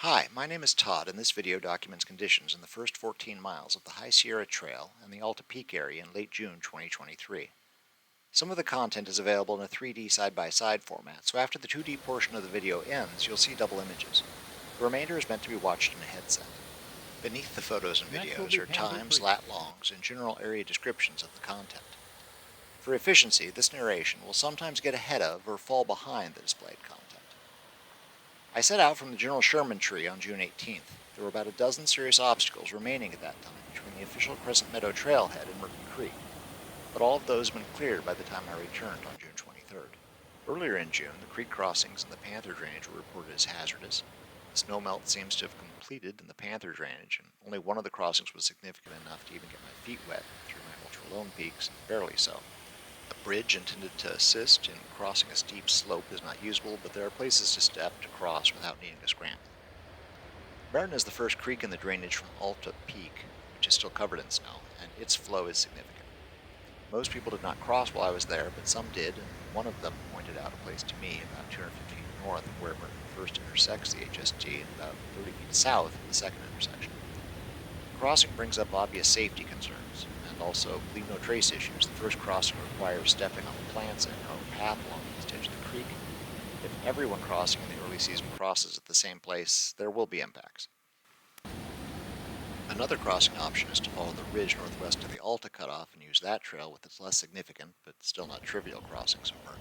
Hi, my name is Todd, and this video documents conditions in the first 14 miles of the High Sierra Trail and the Alta Peak area in late June 2023. Some of the content is available in a 3D side-by-side format, so after the 2D portion of the video ends, you'll see double images. The remainder is meant to be watched in a headset. Beneath the photos and videos are times, lat-longs, and general area descriptions of the content. For efficiency, this narration will sometimes get ahead of or fall behind the displayed content. I set out from the General Sherman tree on June 18th. There were about a dozen serious obstacles remaining at that time between the official Crescent Meadow trailhead and Mehrten Creek, but all of those had been cleared by the time I returned on June 23rd. Earlier in June, the creek crossings and the Panther drainage were reported as hazardous. The snowmelt seems to have completed in the Panther drainage, and only one of the crossings was significant enough to even get my feet wet through my ultra-lone peaks, and barely so. A bridge intended to assist in crossing a steep slope is not usable, but there are places to step to cross without needing to scramble. Mehrten is the first creek in the drainage from Alta Peak, which is still covered in snow, and its flow is significant. Most people did not cross while I was there, but some did, and one of them pointed out a place to me about 250 feet north of where Mehrten first intersects the HST and about 30 feet south of the second intersection. The crossing brings up obvious safety concerns, and also leave no trace issues. The first crossing requires stepping on the plants in a known path along the east edge of the creek. If everyone crossing in the early season crosses at the same place, there will be impacts. Another crossing option is to follow the ridge northwest of the Alta cutoff and use that trail with its less significant, but still not trivial crossings of Mehrten.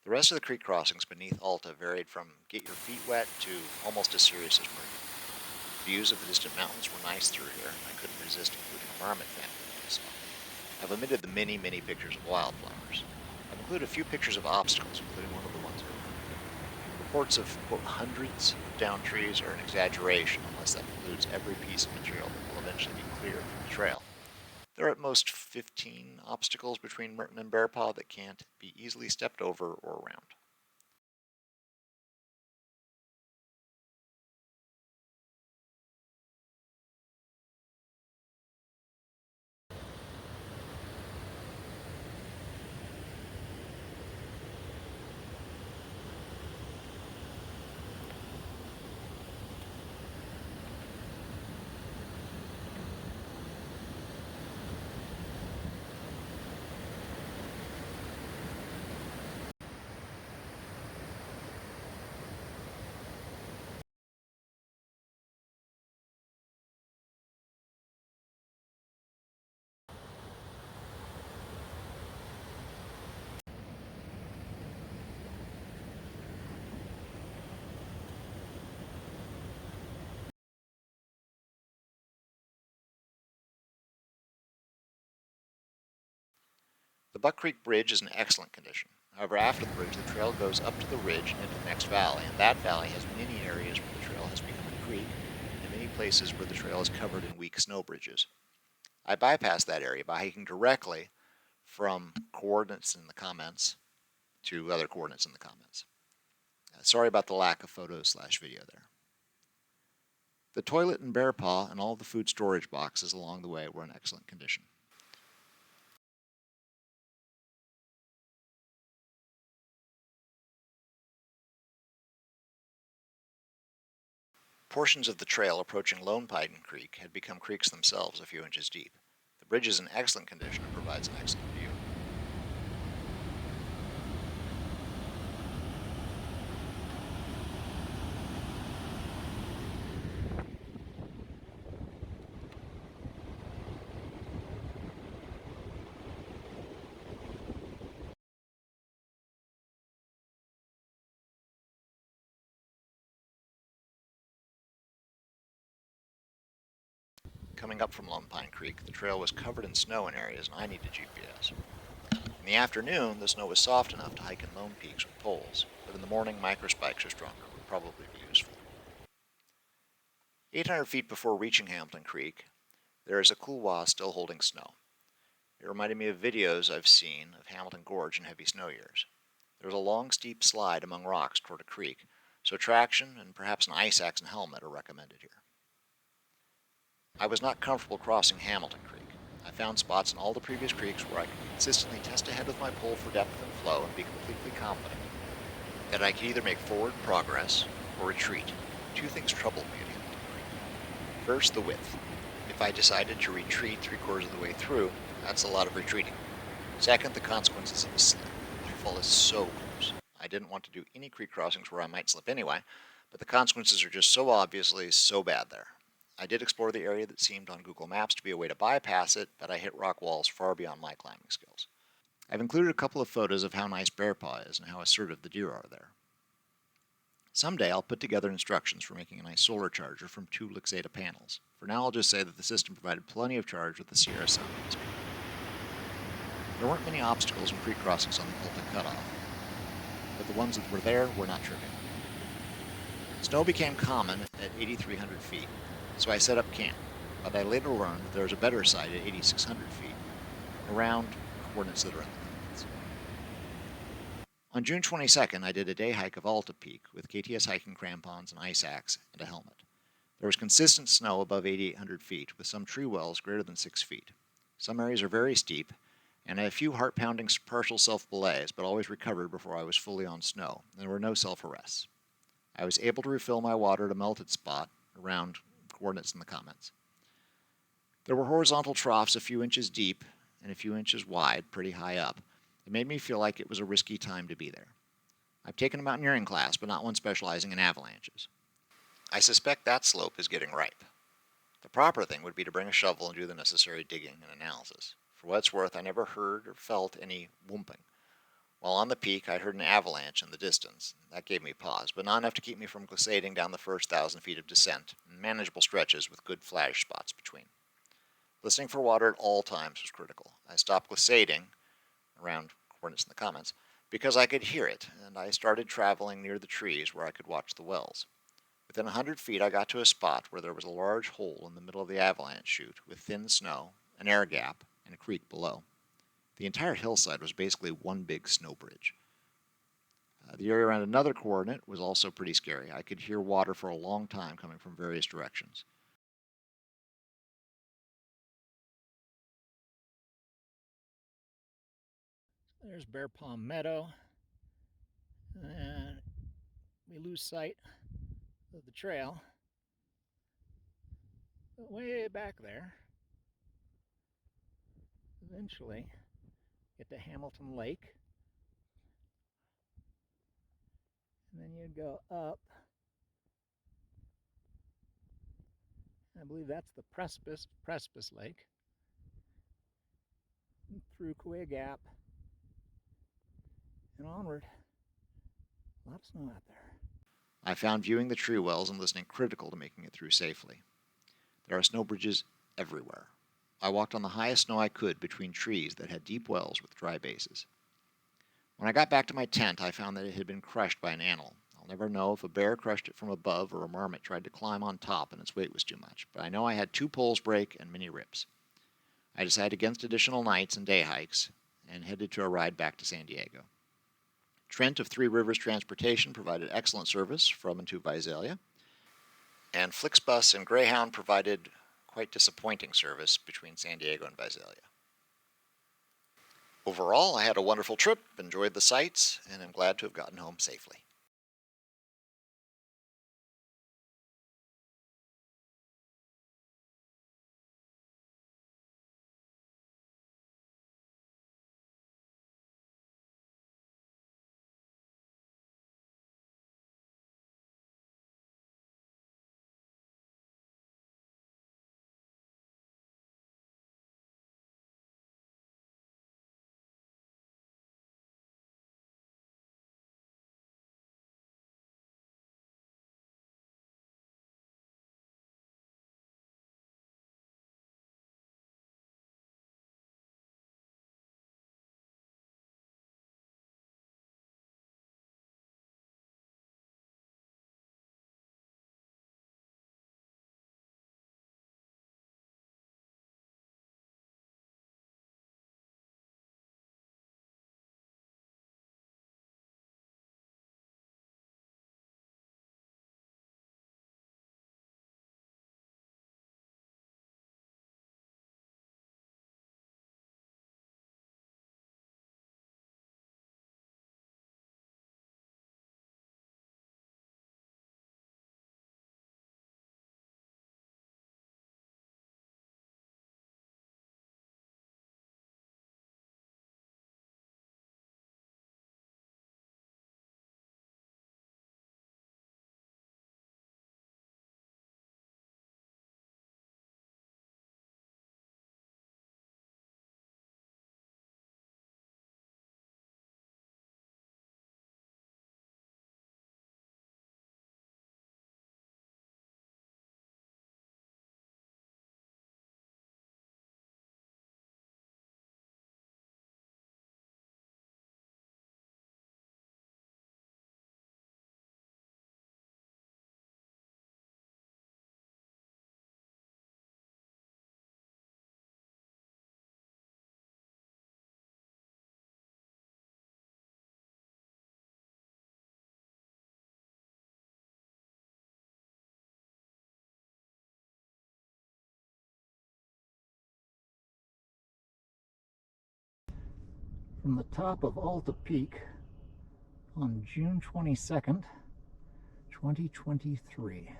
The rest of the creek crossings beneath Alta varied from get your feet wet to almost as serious as Mehrten. Views of the distant mountains were nice through here, and I couldn't resist including a marmot family that I saw. I've omitted the many pictures of wildflowers. I've included a few pictures of obstacles, including one of the ones over. Reports of, quote, hundreds of downed trees are an exaggeration, unless that includes every piece of material that will eventually be cleared from the trail. There are at most 15 obstacles between Mehrten and Bear Paw that can't be easily stepped over or around. The Buck Creek Bridge is in excellent condition. However, after the bridge, the trail goes up to the ridge and into the next valley, and that valley has many areas where the trail has become a creek, and many places where the trail is covered in weak snow bridges. I bypassed that area by hiking directly from coordinates in the comments to other coordinates in the comments. Sorry about the lack of photos/video there. The toilet and Bear Paw and all the food storage boxes along the way were in excellent condition. Portions of the trail approaching Lone Pine Creek had become creeks themselves a few inches deep. The bridge is in excellent condition and provides an excellent view. Coming up from Lone Pine Creek, the trail was covered in snow in areas and I needed GPS. In the afternoon, the snow was soft enough to hike in lone peaks with poles, but in the morning, microspikes are stronger, would probably be useful. 800 feet before reaching Mehrten Creek, there is a couloir still holding snow. It reminded me of videos I've seen of Hamilton Gorge in heavy snow years. There was a long, steep slide among rocks toward a creek, so traction and perhaps an ice axe and helmet are recommended here. I was not comfortable crossing Hamilton Creek. I found spots in all the previous creeks where I could consistently test ahead with my pole for depth and flow and be completely confident that I could either make forward progress or retreat. Two things troubled me at Hamilton Creek. First, the width. If I decided to retreat 3/4 of the way through, that's a lot of retreating. Second, the consequences of a slip. The waterfall is so close. I didn't want to do any creek crossings where I might slip anyway, but the consequences are just so obviously so bad there. I did explore the area that seemed on Google Maps to be a way to bypass it, but I hit rock walls far beyond my climbing skills. I've included a couple of photos of how nice Bear Paw is and how assertive the deer are there. Someday I'll put together instructions for making a nice solar charger from 2 Lixada panels. For now I'll just say that the system provided plenty of charge with the Sierra sun on this peak. There weren't many obstacles and creek crossings on the Alta cutoff, but the ones that were there were not trivial. Snow became common at 8,300 feet, so I set up camp, but I later learned that there was a better site at 8,600 feet, around coordinates that are in the comments. On June 22nd, I did a day hike of Alta Peak with KTS hiking crampons, an ice axe, and a helmet. There was consistent snow above 8,800 feet, with some tree wells greater than 6 feet. Some areas are very steep, and I had a few heart-pounding partial self-belays, but always recovered before I was fully on snow, and there were no self-arrests. I was able to refill my water at a melted spot around coordinates in the comments. There were horizontal troughs a few inches deep and a few inches wide, pretty high up. It made me feel like it was a risky time to be there. I've taken a mountaineering class, but not one specializing in avalanches. I suspect that slope is getting ripe. The proper thing would be to bring a shovel and do the necessary digging and analysis. For what it's worth, I never heard or felt any whooping. While on the peak, I heard an avalanche in the distance. That gave me pause, but not enough to keep me from glissading down the first 1,000 feet of descent, in manageable stretches with good flash spots between. Listening for water at all times was critical. I stopped glissading, around coordinates in the comments, because I could hear it, and I started traveling near the trees where I could watch the wells. Within 100 feet, I got to a spot where there was a large hole in the middle of the avalanche chute with thin snow, an air gap, and a creek below. The entire hillside was basically one big snow bridge. The area around another coordinate was also pretty scary. I could hear water for a long time coming from various directions. There's Bear Palm Meadow, and we lose sight of the trail. But way back there, eventually get to Hamilton Lake, and then you'd go up. I believe that's the Precipice Lake, through Kauai Gap, and onward. A lot of snow out there. I found viewing the tree wells and listening critical to making it through safely. There are snow bridges everywhere. I walked on the highest snow I could between trees that had deep wells with dry bases. When I got back to my tent, I found that it had been crushed by an animal. I'll never know if a bear crushed it from above or a marmot tried to climb on top and its weight was too much, but I know I had 2 poles break and many rips. I decided against additional nights and day hikes and headed to a ride back to San Diego. Trent of Three Rivers Transportation provided excellent service from and to Visalia, and Flixbus and Greyhound provided quite disappointing service between San Diego and Visalia. Overall, I had a wonderful trip, enjoyed the sights, and am glad to have gotten home safely. from the top of Alta Peak on June 22nd, 2023.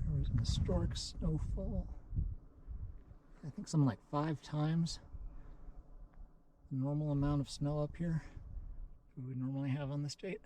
There was an historic snowfall. I think something like 5 times the normal amount of snow up here we would normally have on this date.